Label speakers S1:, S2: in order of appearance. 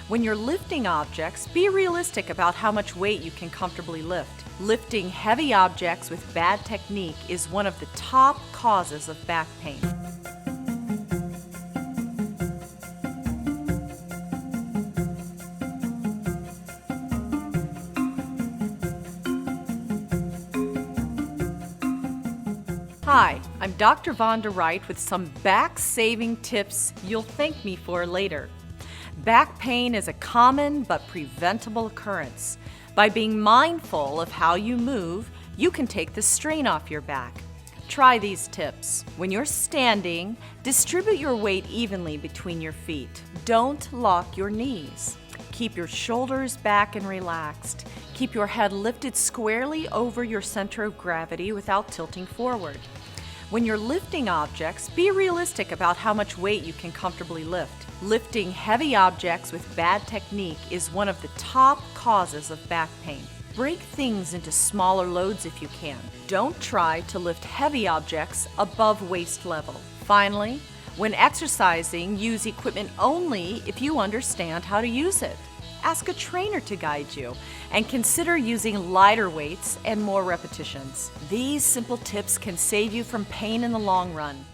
S1: When you're lifting objects, be realistic about how much weight you can comfortably lift. Lifting heavy objects with bad technique is one of the top causes of back pain. Hi, I'm Dr. Vonda Wright with some back-saving tips you'll thank me for later. Back pain is a common but preventable occurrence. By being mindful of how you move, you can take the strain off your back. Try these tips. When you're standing, distribute your weight evenly between your feet. Don't lock your knees. Keep your shoulders back and relaxed. Keep your head lifted squarely over your center of gravity without tilting forward. When you're lifting objects, be realistic about how much weight you can comfortably lift. Lifting heavy objects with bad technique is one of the top causes of back pain. Break things into smaller loads if you can. Don't try to lift heavy objects above waist level. Finally, when exercising, use equipment only if you understand how to use it. Ask a trainer to guide you, and consider using lighter weights and more repetitions. These simple tips can save you from pain in the long run.